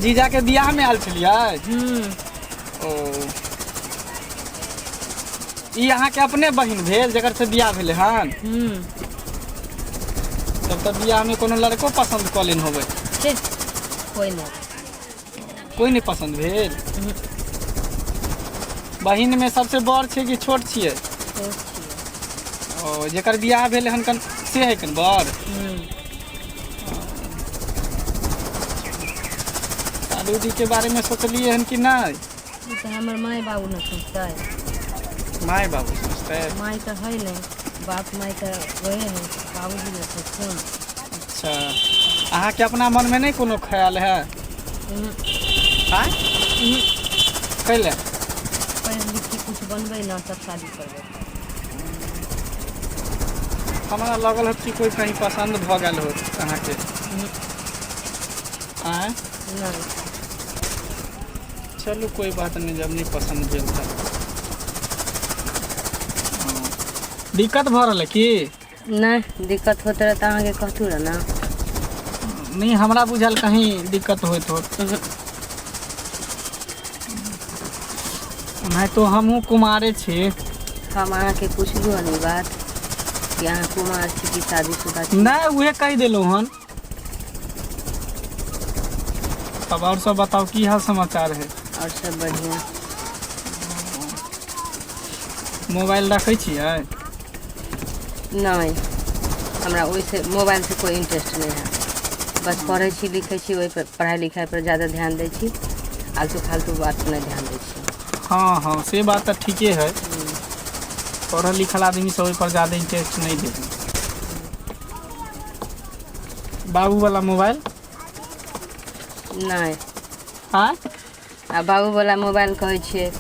जीजा के बियाह में आयल छलियै। ओ ई अहाँ के अपने बहिन भेल जकर से बियाह भेले हन। तब तो बियाह में कोनो लड़को पसंद कऽ लेन होबै। कोई नहीं पसंद भेल। बहिन में सबसे बड़ छे कि छोट छियै। ओ जेकर बियाह भेले हन कन से है कन बड़। शादी के बारे में सोचलिए हन कि नहीं। तो हमर माय बाबू न सोचते। माय बाबू सोचते। माय तो है नहीं, बाप माय तो वही है, बाबूजी न सोचते। अच्छा अहाँ के अपना मन में नहीं कोनो ख्याल है। कैले पढ़ लिख के कुछ बनबे ना तब शादी करबे। हमरा लगल है कि कोई कहीं पसंद भ गल हो अहाँ के। आए नहीं चलो कोई बात नहीं, जब नहीं पसंद भेल त दिक्कत भ रहा है कि नहीं दिक्कत होते रहे तो अहाँ के कहतू रह ना। नहीं हमरा बुझल कहीं दिक्कत होत हो। नहीं तो हमहू कुमारे छी। हम अहाँ के पूछलू हन ई बात कि अहाँ कुमार छी कि शादीशुदा छी। नहीं उहे कह दिलू हन। तब और सब बताओ की हाल समाचार है। और सब बढ़िया। मोबाइल रखै छियै। नहीं हमरा ओइसे मोबाइल से कोई इंटरेस्ट नहीं है। बस पढ़े छी लिखे छी, वही पर पढ़ाई लिखाई पर ज़्यादा ध्यान दे छी, आलतू फालतू बात पर नहीं ध्यान दे छी। हाँ हाँ से बात तो ठीके है। पढ़ल लिखल आदमी सब पर ज़्यादा इंटरेस्ट नहीं दे। बाबू वाला मोबाइल नहीं हाँ आ बाबू वाला मोबाइल कहे छे,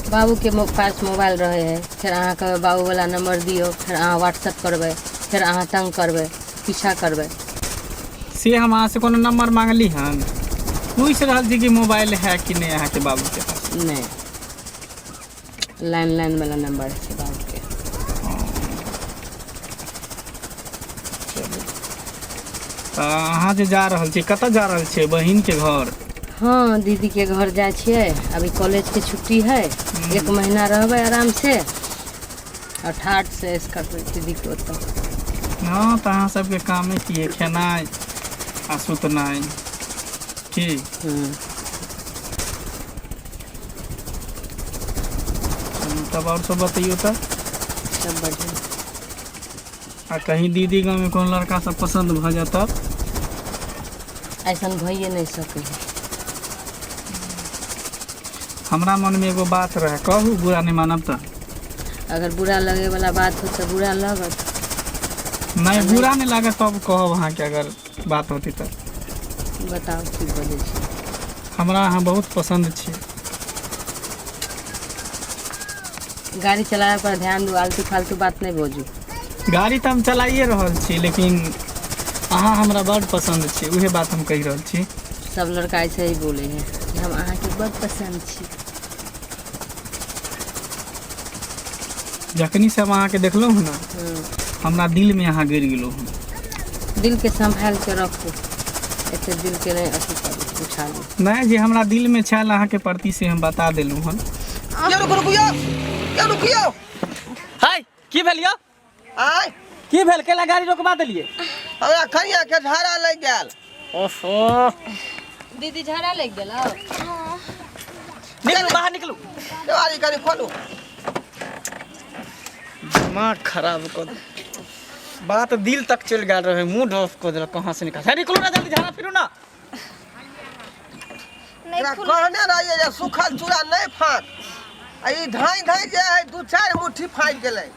बाबू के पास मोबाइल रहे है, फिर अहाँ कहबै बाबू वाला नंबर दियो, फिर अहाँ व्हाट्सएप करबै, फिर अहाँ तंग करबै, पीछा करबै। से हम अहाँ से कोनो नंबर मांगली हन। पूछ रहल छी कि मोबाइल है कि नहीं अहाँ के बाबू के पास। नहीं लैंडलाइन वाला नंबर है बाबू के। अहाँ जे जा रहल छी कतऽ जा रहल छी। बहिन के घर। हाँ दीदी के घर जाए छियै। अभी कॉलेज के छुट्टी है, 1 महीना रहबै आराम से और ठाट से ऐश करबै दीदी के ओतऽ। हाँ तो अहाँ सबके कामे की है, खेनाइ आ सुतनाइ की। तब और सब बताइयो तो। सब बढ़िया। आ कहीं दीदी गाँव में कौन लड़का सब पसंद भ जाता। ऐसा भइए नहीं सके है। हमरा मन में एगो बात रहे, कहू बुरा नहीं मानब तो। अगर बुरा लगे वाला बात हो तो बुरा लगत। नहीं बुरा नहीं लगे तब कहब अहाँ के अगर बात होती तो। बताओ की बोले छी। हमरा अहाँ बहुत पसंद छी। गाड़ी चलाए पर ध्यान दू, आलतू फालतू बात नहीं बोझू। गाड़ी तो हम चलाइए रहल छी, लेकिन अहाँ हमरा बड़ पसंद छी, उहे बात हम कह रहल छी। सब लड़का ऐसे ही बोले हैं कि हम अहाँ के बड़ पसंद छी। जखनी से हम अहाँ के देखलहुँ हँ ना, हमरा दिल में अहाँ गिर गेलहुँ हँ। दिल के संभाल के रखू, एते दिल के नहीं अथी करू उछालू। नहीं जे हमरा दिल में छल अहाँ के प्रति से हम बता देलहुँ हन। हाय की भेल यौ। आय की भेल केला गाड़ी रोकवा देलिए। हमरा खनिया के झाड़ा लग गेल। ओहो दीदी झाड़ा लग गेल। निकलू बाहर निकलू। देवाली कनी खोलू। दिमाग खराब कर दे। बात दिल तक चल गया रहे, मूड ऑफ कर दिला। कहाँ से निकल निकलू ना, जल्दी झाड़ा फिरू ना। कहने रहिए जे सूखल चूड़ा नहीं फाँक, ई धाई धाई जे है 2-4 मुट्ठी फाँक गेलै।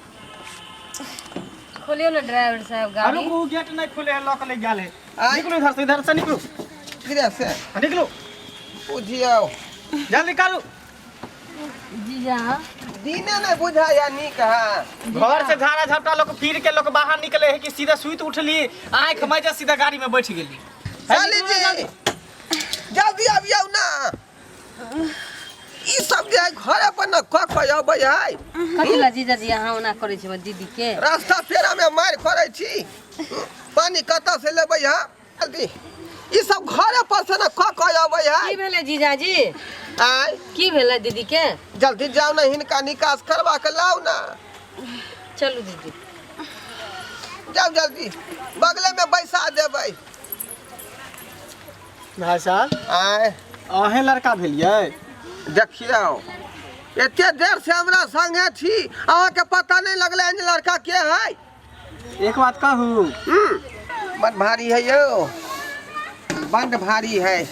खोलियो ना ड्राइवर साहब गाड़ी। अरे वो गेट नहीं खोले है, लॉक लग गया है। निकलो इधर से निकलो। किधर से निकलो बुझियो जल्दी निकालो। जीजा दीने नहीं बुझाया नीक है। घर से झाड़ा झपटा लोग फिर के लोग बाहर निकले है कि सीधा सुइत उठली, आँख मजा सीधा गाड़ी में बैठ गेली। चली जी जल्दी आबियो ना। ई सब जे घर पर न क के अबै है। कथिला जीजा जी अहाँ ओना करै छी दीदी के। रास्ता पेरा में मार करे छी, पानी कतऽ से लेबै है। जल्दी ई सब घरे पर से न क आबै है। की भेलै जीजाजी? आय की भेलै दीदी के? जल्दी जाओ ना, हिनका निकास करवा के लाओ ना। चलू दीदी, जाओ जल्दी, बगले में बैसा देबै। भाई साहब आय अहें लड़का भेलियै? देखियो एते देर से हमरा संगे छी, अहाँ के पता नहीं लगले है लड़का के है? एक बात कहू, बड़ भारी है यो, बड़ भारी है।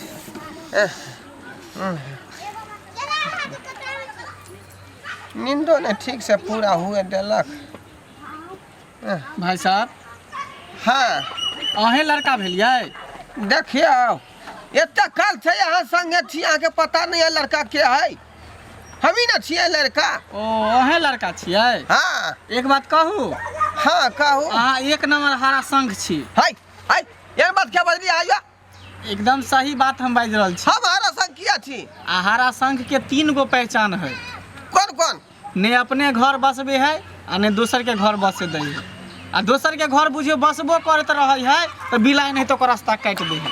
नींदो ने ठीक से पूरा हुए देलक। भाई साहब हाँ अहें लड़का भेलियै? देखियो एते काल से यहाँ संगे छी, अहाँ के पता नहीं है लड़का के है? हमी न छियै लड़का। ओ अहें लड़का छियै? हाँ एक बात कहू, हाँ कहू। अहाँ एक नंबर हरा संघ छी। हाय हाय ये बात क्या बजरी आया? एकदम सही बात हम बाजि रहल छी। हम हरा संग किया छी? आ हरा संघ के 3 गो पहचान है। कौन कौन? ने अपने घर बसबे है आ ने दोसर के घर बसे दै है। आ दोसर के घर बुझियो बसबो करत रहै है तो बिलाइ नहीं तो रास्ता काट दे है।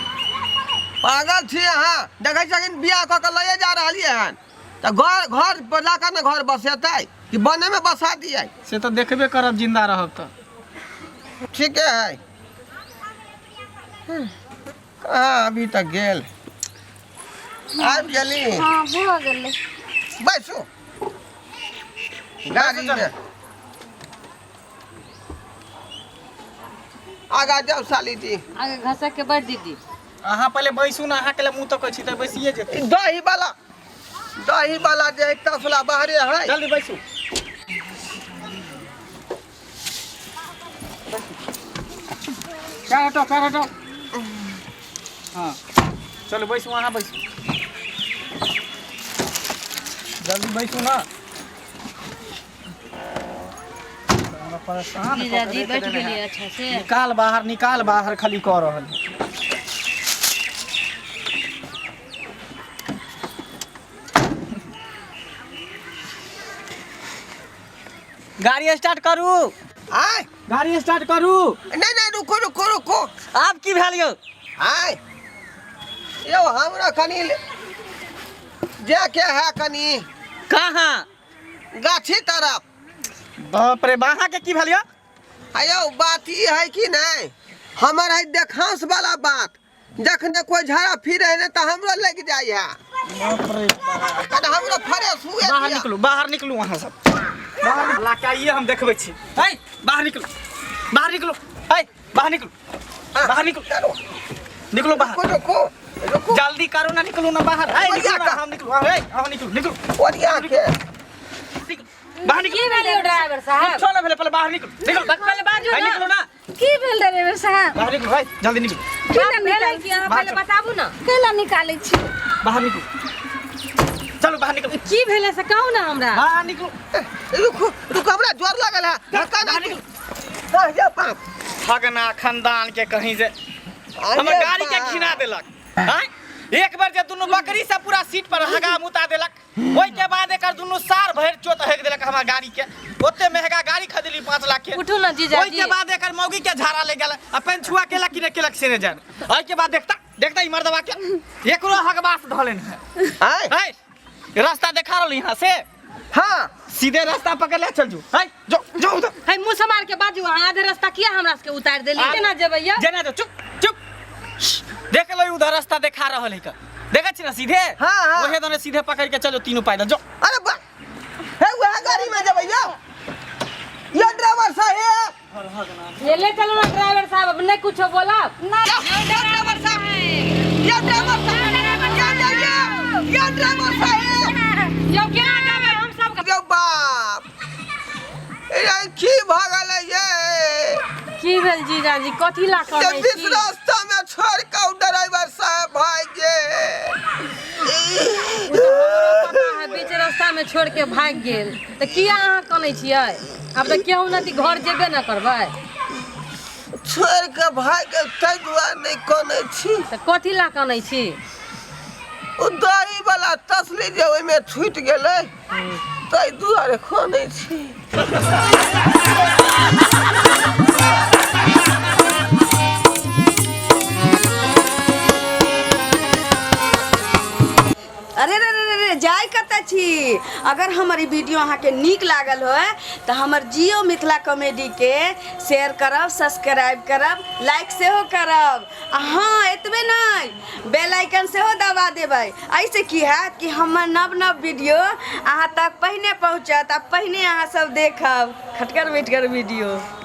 पागल छी अहाँ? देखै छकिन बियाह क के लए जा रहलिए हन त घर पर लाकर न घर बसेतै कि बने में बसा दिए? से तो देखबे करब जिंदा रहब तो। ठीक है। कहाँ अभी तक गेल? आबि गेली? हाँ भऽ गेलै। बैसू गाड़ी में। आगा जाओ साली जी। आगे घसक के बढ़ दीदी। अहाँ पहले बैसू ना, अहाँ के मुंह तो कहै छी त बैसिए जेतै। दही वाला जे एक तसला बाहरे है। जल्दी बैसू। पैर हटाओ। हाँ चलो बैसू, वहाँ बैसू, जल्दी बैसू ना। परेशान जीजाजी बैठ गेलिए अच्छा से? निकाल बाहर खाली कह रहल है। गाड़ी स्टार्ट करू। आय गाड़ी स्टार्ट करू। नहीं रुको। आप की भेल यौ? आय यो हमरा कनी जे के है कनी कहाँ? गाछी तरफ। बाप रे, बाहा के की भेल यौ? आयो बात ई है कि नहीं, हमर है देखांस वाला बात। जखने कोई झाड़ा फिरे है तो हमरो लग जाय है। बाप रे, कने हमरो फ्रेश हुए दिया। बाहर निकलू वहाँ सब। बाहर निकल, ला के आइए हम देखबै छी। है बाहर निकलो, है बाहर निकलो बाहर। रुको जल्दी करो ना, निकलो ना बाहर। है निकलो ना, हम निकलो। है हम निकलो। ओरिया के बाहर निकलो। की भेलै ड्राइवर साहब? चलो पहले बाहर निकलो। पहले बाजू है ना। निकलो ना, की भेल ड्राइवर साहब? बाहर निकलो। है जल्दी निकलो, बात भेलै कि अहाँ पहले बताबू ना। कैला निकालै छी? बाहर निकलो। चलो बाहर निकलो। की भेलै से कहू ना हमरा। बाहर निकलो। रुको हमरा जोर लागल है। धक्का बाहर नहीं। निकलो। हां जा पाप ठगना खानदान के कहीं से हमर गाड़ी के खिना देलक। हैं एक बार जे दुनू बकरी से पूरा सीट पर हगा मुता देलक, ओइ के बाद एकर दुनू सार भर चोत हेक देलक हमर गाड़ी के। ओते महंगा गाड़ी खरीदली 5 लाख के। उठू ना जीजाजी। ओइ के बाद एकर मौगी के झाड़ा ले गेल, अपन छुआ केला कि ने केलक से ने जान। ओइ के बाद देखता ई मर्दवा के एकरो हगबास धलेन है। हाय रास्ता देखा रहल यहां से। हां सीधे रास्ता पकड़ ले, चल जो उधर। है मुंह समार के बाजू। अहाँ आधे रास्ता किया हमरा के उतार देली? केना जेबै या? जेना जो चुप देख लो, उधर रास्ता देखा रहल है। देखै छी ना सीधे? हाँ। ओहे दोने सीधे पकड़ के चलो तीनों पैदल जो। अरे बा है वह गाड़ी में जबै यो ड्राइवर साहब। ये ले चलो ना ड्राइवर साहब, अब नहीं कुछ बोला। ड्राइवर साहब यो ड्राइवर साहब यो केना जाबै हम सब? यो बाप ए की भागल है ये? की भेल जीजाजी? कथी ला ये करै बीच छी? रास्ता में छोड़ के ड्राइवर साहब भाग गए। पता है बीच रास्ता में छोड़ के भाग गेल त किया अहाँ कनै छियै? अब त केहू नती घर जेबे न करबै। छोड़ के भाग गए तै दुआरे नहीं कनै छी। त कथी ला कनै छी? ओ दही वाला तसली जे ओइ में छूट गेलै तै दुआरे कनै छी। जाय कतऽ छी। अगर हमर ई वीडियो अहाँके नीक लागल होय तऽ हमर जियो मिथिला कॉमेडी के शेयर करब, सब्सक्राइब करब, लाइक सेहो करब। आ हाँ एतबे नहीं, बेल आइकन सेहो दबा देबै। ऐसे की हैत कि हमर नव नव वीडियो अहाँ तक पहिने पहुँचत आ पहिने अहाँ सब देखब खटकर बैठकर वीडियो।